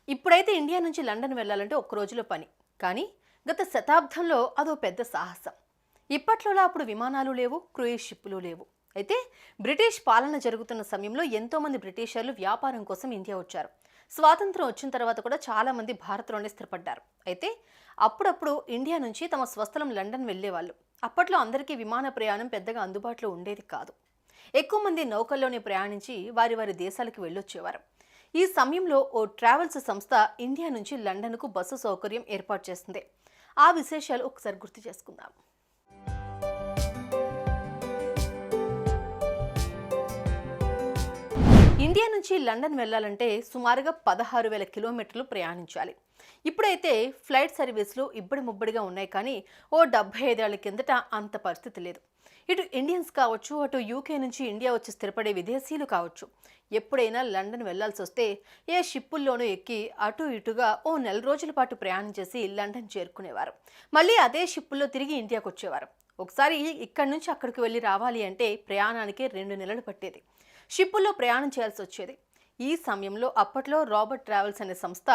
ఇప్పుడైతే ఇండియా నుంచి లండన్ వెళ్ళాలంటే ఒక్క రోజులో పని. కానీ గత శతాబ్దంలో అదో పెద్ద సాహసం. ఇప్పట్లోలా అప్పుడు విమానాలు లేవు, క్రూయిజ్ షిప్పులు లేవు. అయితే బ్రిటిష్ పాలన జరుగుతున్న సమయంలో ఎంతోమంది బ్రిటిషర్లు వ్యాపారం కోసం ఇండియా వచ్చారు. స్వాతంత్రం వచ్చిన తర్వాత కూడా చాలామంది భారత్లోనే స్థిరపడ్డారు. అయితే అప్పుడప్పుడు ఇండియా నుంచి తమ స్వస్థలం లండన్ వెళ్ళేవాళ్ళు. అప్పట్లో అందరికీ విమాన ప్రయాణం పెద్దగా అందుబాటులో ఉండేది కాదు. ఎక్కువ మంది నౌకల్లోనే ప్రయాణించి వారి వారి దేశాలకు వెళ్ళొచ్చేవారు. ఈ సమయంలో ఓ ట్రావెల్స్ సంస్థ ఇండియా నుంచి లండన్కు బస్సు సౌకర్యం ఏర్పాటు చేస్తుంది. ఆ విశేషాలు ఒకసారి గుర్తు చేసుకుందాం. ఇండియా నుంచి లండన్ వెళ్ళాలంటే సుమారుగా 16,000 కిలోమీటర్లు ప్రయాణించాలి. ఇప్పుడైతే ఫ్లైట్ సర్వీసులు ఇబ్బడి ముబ్బడిగా ఉన్నాయి, కానీ ఓ 75 ఏళ్ల కిందట అంత పరిస్థితి లేదు. ఇటు ఇండియన్స్ కావచ్చు, అటు యూకే నుంచి ఇండియా వచ్చి స్థిరపడే విదేశీయులు కావచ్చు, ఎప్పుడైనా లండన్ వెళ్లాల్సి వస్తే ఏ షిప్పుల్లోనూ ఎక్కి అటు ఇటుగా ఓ నెల రోజుల పాటు ప్రయాణం చేసి లండన్ చేరుకునేవారు. మళ్ళీ అదే షిప్పుల్లో తిరిగి ఇండియాకు వచ్చేవారు. ఒకసారి ఇక్కడి నుంచి అక్కడికి వెళ్ళి రావాలి అంటే ప్రయాణానికి 2 నెలలు పట్టేది. షిప్పుల్లో ప్రయాణం చేయాల్సి వచ్చేది. ఈ సమయంలో అప్పట్లో రాబర్ట్ ట్రావెల్స్ అనే సంస్థ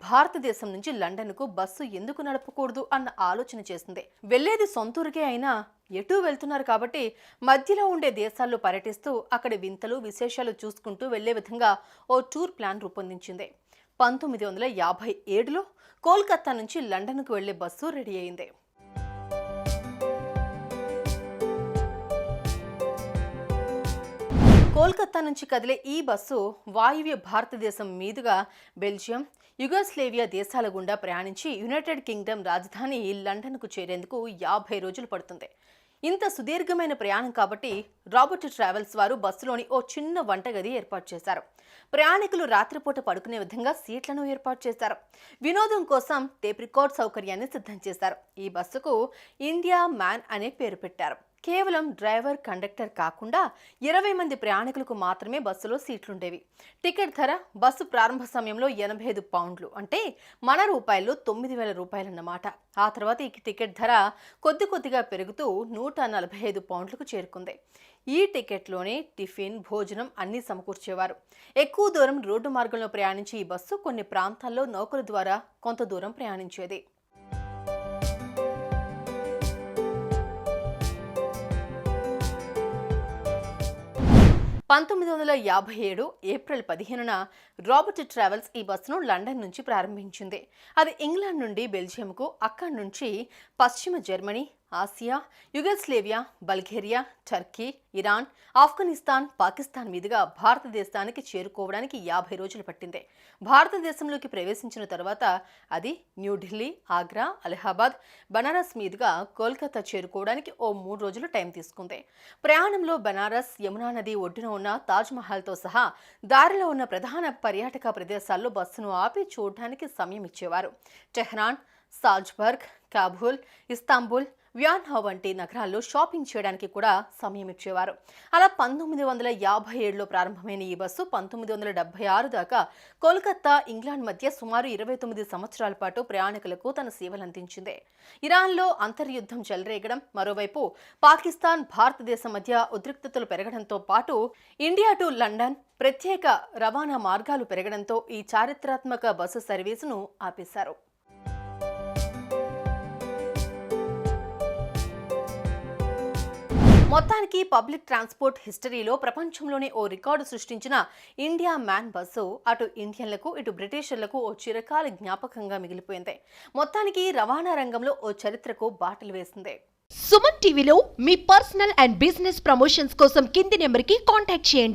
భారతదేశం నుంచి లండన్కు బస్సు ఎందుకు నడపకూడదు అన్న ఆలోచన చేసింది. వెళ్లేది సొంతూరుకే అయినా ఎటూ వెళ్తున్నారు కాబట్టి మధ్యలో ఉండే దేశాల్లో పర్యటిస్తూ అక్కడి వింతలు విశేషాలు చూసుకుంటూ వెళ్లే విధంగా ఓ టూర్ ప్లాన్ రూపొందించింది. 1957లో కోల్కతా నుంచి లండన్కు వెళ్లే బస్సు రెడీ అయింది. కోల్కతా నుంచి కదిలే ఈ బస్సు వాయువ్య భారతదేశం మీదుగా బెల్జియం, యుగోస్లేవియా దేశాల గుండా ప్రయాణించి యునైటెడ్ కింగ్డమ్ రాజధాని లండన్కు చేరేందుకు 50 రోజులు పడుతుంది. ఇంత సుదీర్ఘమైన ప్రయాణం కాబట్టి రాబర్ట్ ట్రావెల్స్ వారు బస్సులోని ఓ చిన్న వంటగది ఏర్పాటు చేశారు. ప్రయాణికులు రాత్రిపూట పడుకునే విధంగా సీట్లను ఏర్పాటు చేశారు. వినోదం కోసం టేప్ రికార్డ్ సౌకర్యాన్ని సిద్ధం చేశారు. ఈ బస్సుకు ఇండియా మ్యాన్ అనే పేరు పెట్టారు. కేవలం డ్రైవర్, కండక్టర్ కాకుండా 20 మంది ప్రయాణికులకు మాత్రమే బస్సులో సీట్లుండేవి. టికెట్ ధర బస్సు ప్రారంభ సమయంలో 85 పౌండ్లు, అంటే మన రూపాయల్లో 9,000 రూపాయలన్నమాట. ఆ తర్వాత ఈ టికెట్ ధర కొద్దిగా పెరుగుతూ 145 పౌండ్లకు చేరుకుంది. ఈ టికెట్లోనే టిఫిన్, భోజనం అన్నీ సమకూర్చేవారు. ఎక్కువ దూరం రోడ్డు మార్గంలో ప్రయాణించే ఈ బస్సు కొన్ని ప్రాంతాల్లో నౌకల ద్వారా కొంత దూరం ప్రయాణించేది. 1957 ఏప్రిల్ 15న రాబర్ట్ ట్రావెల్స్ ఈ బస్సును లండన్ నుంచి ప్రారంభించింది. అది ఇంగ్లాండ్ నుండి బెల్జియంకు, అక్కడి నుంచి పశ్చిమ Germany, Asia, Yugoslavia, Bulgaria, Turkey, Iran, Afghanistan, Pakistan మీదుగా భారతదేశానికి చేరుకోవడానికి 50 రోజులు పట్టింది. భారతదేశంలోకి ప్రవేశించిన తర్వాత అది న్యూఢిల్లీ, ఆగ్రా, అలహాబాద్, బనారస్ మీదుగా కోల్కతా చేరుకోవడానికి ఓ 3 రోజులు టైం తీసుకుంది. ప్రయాణంలో బనారస్, యమునా నది ఒడ్డున ఉన్న తాజ్మహల్తో సహా దారిలో ఉన్న ప్రధాన పర్యాటక ప్రదేశాల్లో బస్సును ఆపి చూడడానికి సమయం ఇచ్చేవారు. టెహ్రాన్, సాల్జ్బర్గ్, కాబూల్, ఇస్తాంబుల్, వ్యాన్హా వంటి నగరాల్లో షాపింగ్ చేయడానికి కూడా సమయం ఇచ్చేవారు. అలా 1957లో ప్రారంభమైన ఈ బస్సు 1976 దాకా కోల్కతా, ఇంగ్లాండ్ మధ్య సుమారు 29 సంవత్సరాల పాటు ప్రయాణికులకు తన సేవలందించింది. ఇరాన్లో అంతర్యుద్ధం చెలరేగడం, మరోవైపు పాకిస్తాన్, భారతదేశం మధ్య ఉద్రిక్తతలు పెరగడంతో పాటు ఇండియా టు లండన్ ప్రత్యేక రవాణా మార్గాలు పెరగడంతో ఈ చారిత్రాత్మక బస్సు సర్వీసును ఆపేశారు. మొత్తానికి పబ్లిక్ ట్రాన్స్పోర్ట్ హిస్టరీలో ప్రపంచంలోనే ఓ రికార్డు సృష్టించిన ఇండియా మ్యాన్ బస్సు అటు ఇండియన్లకు, ఇటు బ్రిటిషర్లకు ఓ చిరకాల జ్ఞాపకంగా మిగిలిపోయింది. మొత్తానికి రవాణా రంగంలో ఓ చరిత్రకు బాటలు వేసింది. సుమన్ టీవీలో మీ పర్సనల్ అండ్ బిజినెస్ ప్రమోషన్స్ కోసం కింది నెంబర్కి కాంటాక్ట్ చేయండి.